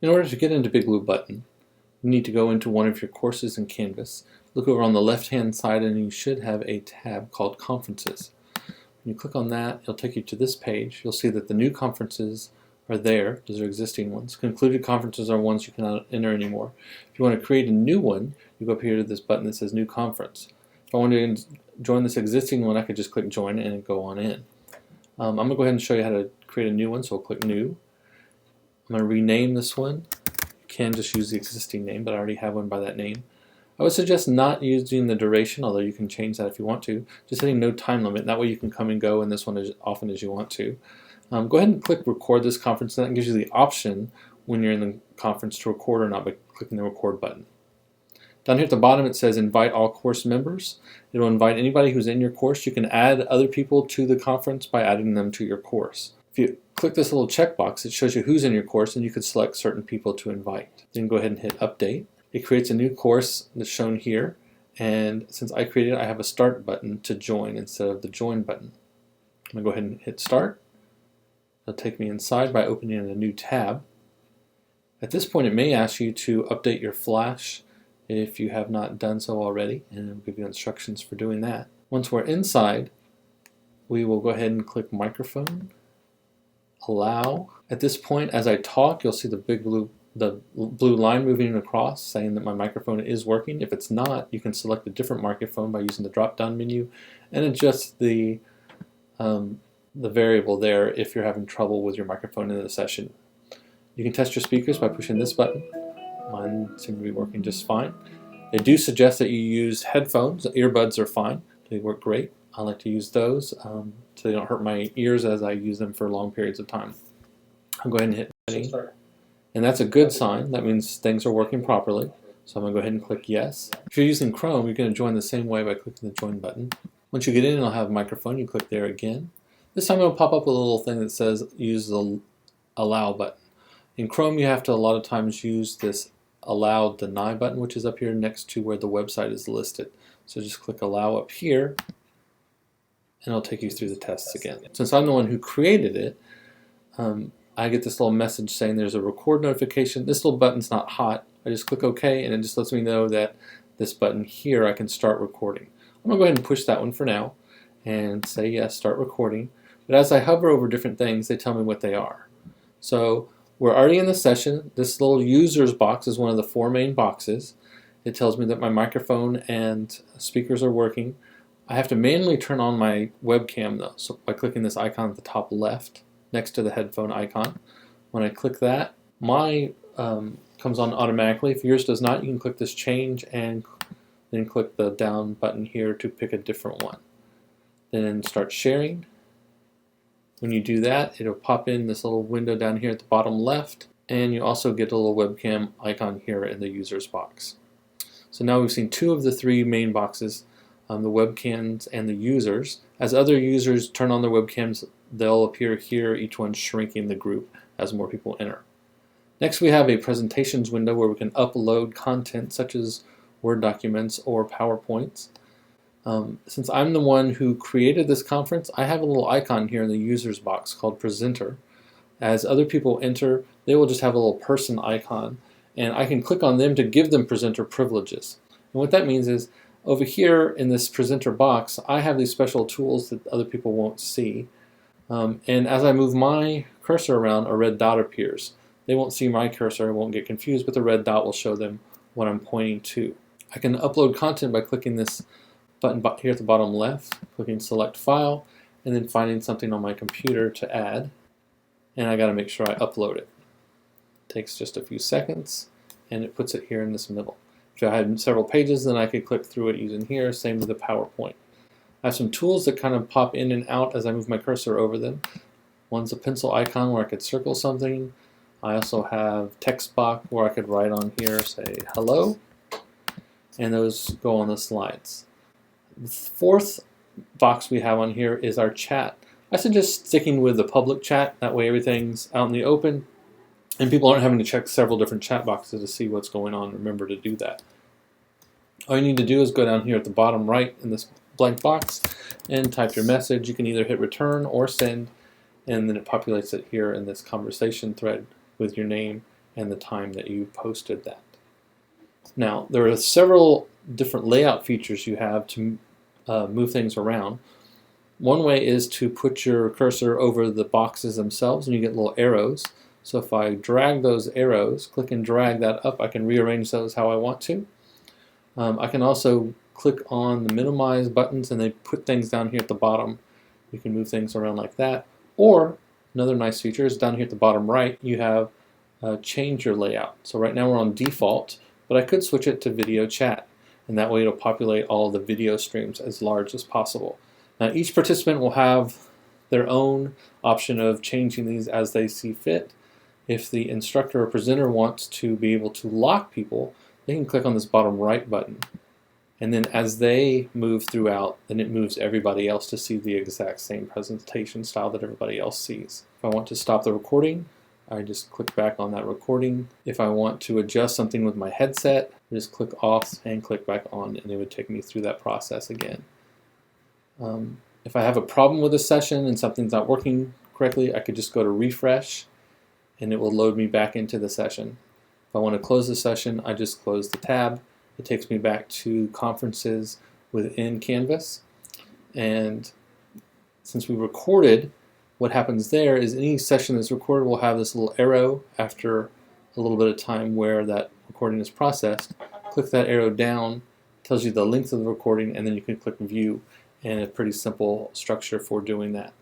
In order to get into Big Blue Button, you need to go into one of your courses in Canvas. Look over on the left-hand side and you should have a tab called Conferences. When you click on that, it'll take you to this page. You'll see that the new conferences are there. Those are existing ones. Concluded conferences are ones you cannot enter anymore. If you want to create a new one, you go up here to this button that says New Conference. If I want to join this existing one, I could just click Join and go on in. I'm going to go ahead and show you how to create a new one, so I'll click New. I'm going to rename this one. You can just use the existing name, but I already have one by that name. I would suggest not using the duration, although you can change that if you want to. Just hitting no time limit. That way you can come and go in this one as often as you want to. Go ahead and click record this conference, and that gives you the option when you're in the conference to record or not by clicking the record button. Down here at the bottom it says invite all course members. It will invite anybody who's in your course. You can add other people to the conference by adding them to your course. If you click this little checkbox, it shows you who's in your course and you could select certain people to invite. Then go ahead and hit update. It creates a new course that's shown here, and since I created it, I have a start button to join instead of the join button. I'm going to go ahead and hit start. It'll take me inside by opening a new tab. At this point it may ask you to update your flash if you have not done so already, and it'll give you instructions for doing that. Once we're inside, we will go ahead and click microphone, allow. At this point, as I talk, you'll see the blue line moving across saying that my microphone is working. If it's not, you can select a different microphone by using the drop down menu and adjust the variable there if you're having trouble with your microphone in the session. You can test your speakers by pushing this button. Mine seem to be working just fine. They do suggest that you use headphones. Earbuds are fine. They work great. I like to use those so they don't hurt my ears as I use them for long periods of time. I'll go ahead and hit ready. And that's a good sign. That means things are working properly. So I'm going to go ahead and click yes. If you're using Chrome, you're going to join the same way by clicking the join button. Once you get in, it'll have a microphone. You click there again. This time it'll pop up a little thing that says use the allow button. In Chrome, you have to a lot of times use this allow deny button, which is up here next to where the website is listed. So just click allow up here, and it'll take you through the tests again. Since I'm the one who created it, I get this little message saying there's a record notification. This little button's not hot. I just click OK, and it just lets me know that this button here I can start recording. I'm going to go ahead and push that one for now and say yes, start recording. But as I hover over different things, they tell me what they are. So we're already in the session. This little users box is one of the 4 main boxes. It tells me that my microphone and speakers are working. I have to manually turn on my webcam though, so by clicking this icon at the top left next to the headphone icon. When I click that, my comes on automatically. If yours does not, you can click this change and then click the down button here to pick a different one. Then start sharing. When you do that, it'll pop in this little window down here at the bottom left, and you also get a little webcam icon here in the users box. So now we've seen 2 of the 3 main boxes, the webcams and the users. As other users turn on their webcams, they'll appear here, each one shrinking the group as more people enter. Next we have a presentations window where we can upload content such as Word documents or PowerPoints. Since I'm the one who created this conference, I have a little icon here in the users box called presenter. As other people enter, they will just have a little person icon, and I can click on them to give them presenter privileges. And what that means is over here in this presenter box, I have these special tools that other people won't see. And as I move my cursor around, a red dot appears. They won't see my cursor, won't get confused, but the red dot will show them what I'm pointing to. I can upload content by clicking this button here at the bottom left, clicking select file, and then finding something on my computer to add. And I got to make sure I upload it. It takes just a few seconds, and it puts it here in this middle. If I had several pages, then I could click through it using here, same with the PowerPoint. I have some tools that kind of pop in and out as I move my cursor over them. One's a pencil icon where I could circle something. I also have text box where I could write on here, say hello, and those go on the slides. The 4th box we have on here is our chat. I suggest sticking with the public chat, that way everything's out in the open and people aren't having to check several different chat boxes to see what's going on. Remember to do that. All you need to do is go down here at the bottom right in this blank box and type your message. You can either hit return or send, and then it populates it here in this conversation thread with your name and the time that you posted that. Now, there are several different layout features you have to move things around. One way is to put your cursor over the boxes themselves, and you get little arrows. So if I drag those arrows, click and drag that up, I can rearrange those how I want to. I can also click on the minimize buttons and they put things down here at the bottom. You can move things around like that. Or another nice feature is down here at the bottom right, you have change your layout. So right now we're on default, but I could switch it to video chat, and that way it'll populate all the video streams as large as possible. Now each participant will have their own option of changing these as they see fit. If the instructor or presenter wants to be able to lock people, they can click on this bottom right button. And then as they move throughout, then it moves everybody else to see the exact same presentation style that everybody else sees. If I want to stop the recording, I just click back on that recording. If I want to adjust something with my headset, I just click off and click back on, and it would take me through that process again. If I have a problem with a session and something's not working correctly, I could just go to refresh, and it will load me back into the session. If I want to close the session, I just close the tab. It takes me back to conferences within Canvas. And since we recorded, what happens there is any session that's recorded will have this little arrow after a little bit of time where that recording is processed. Click that arrow down, tells you the length of the recording, and then you can click view, and a pretty simple structure for doing that.